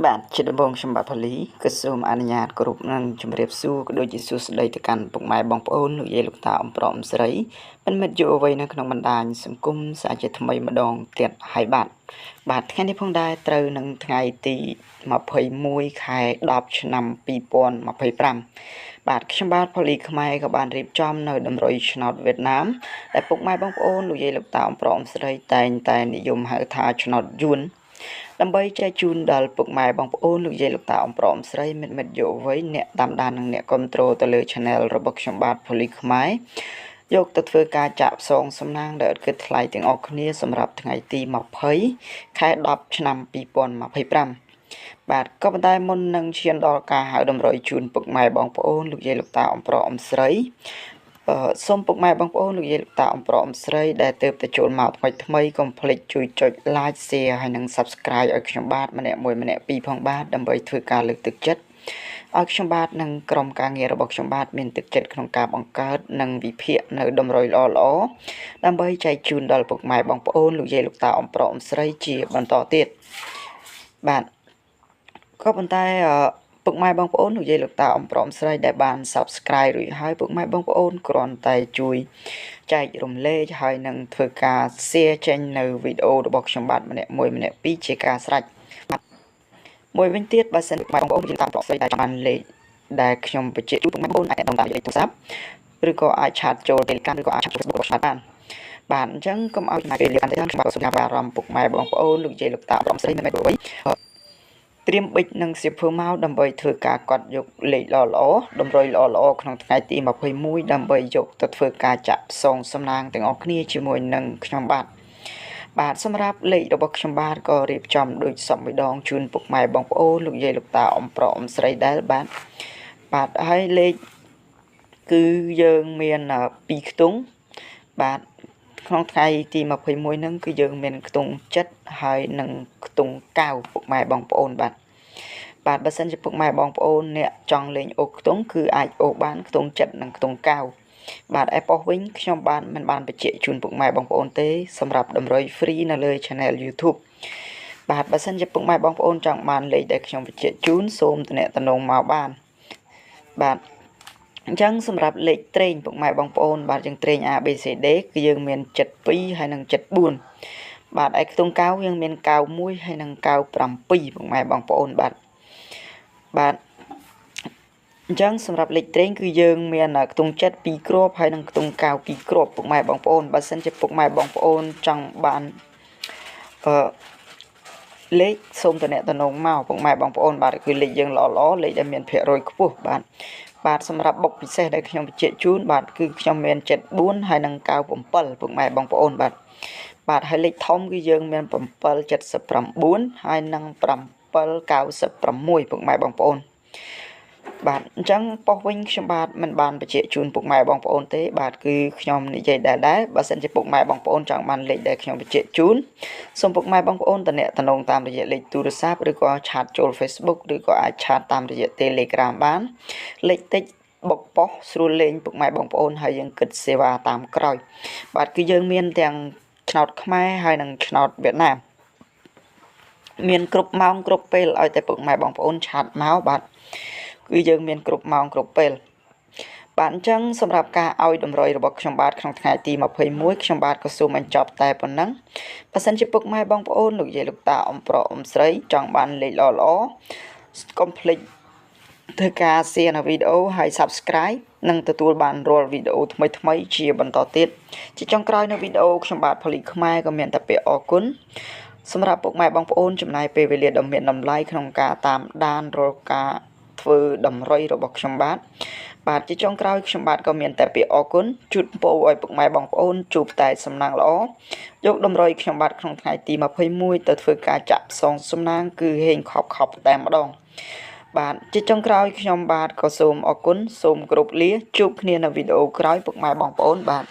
បាទជាដំបូងខ្ញុំបាទផលីក៏សូមអនុញ្ញាតគោរពនិងជម្រាបសួរក៏ដូចជាសួស្តីទៅកាន់ពុកម៉ែបងប្អូនលោកយាយលោកតាអ៊ំប្រុសអ៊ំស្រីមិនមិត្តយុវវ័យនៅក្នុងបណ្ដាញសង្គមសាជាថ្មីម្ដងទៀតហើយបាទថ្ងៃនេះផងដែរត្រូវនឹងថ្ងៃទី21ខែ10ឆ្នាំ2025បាទខ្ញុំបាទផលីខ្មែរក៏បានរៀបចំនៅតម្រុយឆ្នោតវៀតណាមដែលពុកម៉ែបងប្អូនលោកយាយលោកតាអ៊ំប្រុសអ៊ំស្រីតែងតែនិយមហៅថាឆ្នោតយួនដើម្បីចែកជូនដល់ពុកម៉ែបងប្អូនលោកយាយលោកតាអ៊ំប្រុសអ៊ំស្រីមិត្តយុវវ័យអ្នកតាមដាននិងអ្នកគ្រប់គ្រងទៅលើ Channel របស់ខ្ញុំបាទផលីខ្មែរយកទៅធ្វើការចាក់ផ្សងសំណាងដែលឥតគិតថ្លៃទាំងអស់គ្នាសម្រាប់ថ្ងៃទី20ខែ10ឆ្នាំ2025បាទក៏ប៉ុន្តែមុននឹងឈានដល់ការហៅតម្រុយជូនពុកម៉ែបងប្អូនលោកយាយលោកតាអ៊ំប្រុសអ៊ំស្រីសូមពុកម៉ែបងប្អូនលោកយាយលោកតាអ៊ំប្រុសអ៊ំស្រីដែលទើបតែចូលមកថ្មីកុំភ្លេចជួយចុច Like Share ហើយនិង Subscribe ឲ្យខ្ញុំបាទម្នាក់មួយម្នាក់ពីរផងបាទដើម្បីធ្វើការលើកទឹកចិត្តឲ្យខ្ញុំបាទនិងក្រុមការងាររបស់ខ្ញុំបាទមានទឹកចិត្តក្នុងការបង្កើតនិងវិភាគនៅតម្រុយល្អៗដើម្បីចែកជូនដល់ពុកម៉ែបងប្អូនលោកយាយលោកតាអ៊ំប្រុសអ៊ំស្រីជាបន្តទៀតបាទក៏ប៉ុន្តែពុកម៉ែបងប្អូនលោកយាយលោកតាអ៊ំប្រុសអ៊ំស្រីដែលបាន Subscribe រួចហើយពុកម៉ែបងប្អូនគ្រាន់តែជួយចែករំលែកហើយនឹងធ្វើការ Share ចេញនៅវីដេអូរបស់ខ្ញុំបាទម្នាក់មួយម្នាក់ពីរជាការស្រេចមួយវិញទៀតបើសិនពុកម៉ែបងប្អូនយើងតាមប្រុសស្រីដែលចង់បានលេខដែលខ្ញុំបញ្ជាក់ជូនពុកម៉ែបងប្អូនអាចតាមលេខទូរស័ព្ទឬក៏អាចឆាតចូល Telegram ឬក៏អាចឆាតចូល Facebook របស់ខ្ញុំបានអញ្ចឹងកុំឲ្យចំណាយពេលលេខកាន់តែខ្ញុំបាទសូមអារម្មណ៍ពុកម៉ែបងប្អូនលោកយាយលោកតាអ៊ំប្រុសអ៊ំស្រីមិនមែនអ្វីត្រៀមប៊ិចនិងសៀវភៅមកដើម្បីធ្វើការកត់យកលេខល្អតម្រុយល្អក្នុងថ្ងៃទី21ដើម្បីយកទៅធ្វើការចាក់ផ្សងសំណាងទាំងអស់គ្នាជាមួយនឹងខ្ញុំបាទសម្រាប់លេខរបស់ខ្ញុំបាទក៏រៀបចំដូចសពម្ដងជូនពុកម៉ែបងប្អូនលោកយាយលោកតាអ៊ំប្រុសអ៊ំស្រីដែលបាទហើយលេខគឺយើងមាន2ខ្ទង់បាទក្នុងថ្ងៃទី21ហ្នឹងគឺយើងមានខ្ទង់7ហើយនិងខ្ទង់9ពុកម៉ែបងប្អូនបាទបើសិនជាពុកម៉ែបងប្អូនអ្នកចង់លេងអូសខ្ទង់គឺអាចអូសបានខ្ទង់7និងខ្ទង់9បាទឯប៉ុសវិញខ្ញុំបានមិនបានបញ្ជាក់ជូនពុកម៉ែបងប្អូនទេសម្រាប់តម្រុយ free នៅលើ Channel YouTube បាទបើសិនជាពុកម៉ែបងប្អូនចង់បានលេខដែលខ្ញុំបញ្ជាក់ជូនសូមទំនាក់ទំនងមកបានបាទអញ្ចឹងសម្រាប់លេខត្រេងពុកម៉ែបងប្អូនបាទយើងត្រេង ABCD គឺយើងមាន72ហើយនិង74បាទឯខ្ទង់9យើងមាន91ហើយនិង97ពុកម៉ែបងប្អូនបាទអញ្ចឹងសម្រាប់លេខត្រេងគឺយើងមានខ្ទង់7 2គ្រាប់ហើយនិងខ្ទង់9 2គ្រាប់ពុកម៉ែបងប្អូនបើសិនជាពុកម៉ែបងប្អូនចង់បានលេខសូមទំនាក់ទំនងមកពុកម៉ែបងប្អូនបាទគឺលេខយើងល្អលេខដែលមានភាគរយខ្ពស់បាទសម្រាប់បុកពិសេសដែលខ្ញុំបញ្ជាក់ជូនបាទគឺខ្ញុំមាន74ហើយនិង97ពុកម៉ែបងប្អូនបាទហើយលេខធំគឺយើងមាន779ហើយនិង796ពុកម៉ែបងប្អូនបាទអញ្ចឹងប៉ុសវិញខ្ញុំបាទមិនបានបញ្ជាក់ជូនពុកម៉ែបងប្អូនទេបាទគឺខ្ញុំនិយាយដែរបើសិនជាពុកម៉ែបងប្អូនចង់បានលេខដែលខ្ញុំបញ្ជាក់ជូនសូមពុកម៉ែបងប្អូនទំនាក់ទំនងតាមរយៈលេខទូរស័ព្ទឬក៏ឆាតចូល Facebook ឬក៏អាចឆាតតាមរយៈ Telegram បានលេខតិចបុកប៉ុសស្រួលលេងពុកម៉ែបងប្អូនហើយយើងគិតសេវាតាមក្រោយបាទគឺយើងមានទាំងឆ្នោតខ្មែរហើយនិងឆ្នោតវៀតណាមមានគ្រប់ម៉ោងគ្រប់ពេលឲ្យតែពុកម៉ែបងប្អូនឆាតមកបាទគឺយើងមានគ្រប់ម៉ោងគ្រប់ពេលបាទអញ្ចឹងសម្រាប់ការឲ្យតម្រុយរបស់ខ្ញុំបាទក្នុងថ្ងៃទី21ខ្ញុំបាទក៏សូមបញ្ចប់តែប៉ុណ្ណឹងបើសិនជាពុកម៉ែបងប្អូនលោកយាយលោកតាអ៊ំប្រុសអ៊ំស្រីចង់បានលេខល្អកុំភ្លេចធ្វើការ share នៅវីដេអូហើយ Subscribe និងទទួលបានរាល់វីដេអូថ្មីជាបន្តទៀតជាចុងក្រោយនៅវីដេអូខ្ញុំបាទផលីខ្មែរក៏មានតែពាក្យអរគុណសម្រាប់ពុកម៉ែបងប្អូនចំណាយពេលវេលាដ៏មានតម្លៃក្នុងការតាមដានរាល់ការធ្វើតម្រុយរបស់ខ្ញុំបាទជាចុងក្រោយខ្ញុំបាទក៏មានតែពាក្យអរគុណជូនពរឲ្យពុកម៉ែបងប្អូនជួបតែសំណាងល្អយកតម្រុយខ្ញុំបាទក្នុងថ្ងៃទី21ទៅធ្វើការចាក់ផ្សងសំណាងគឺហេងខប់តែម្ដងបាទជាចុងក្រោយខ្ញុំបាទក៏សូមអរគុណសូមគោរពលាជួបគ្នានៅវីដេអូក្រោយពុកម៉ែបងប្អូនបាទ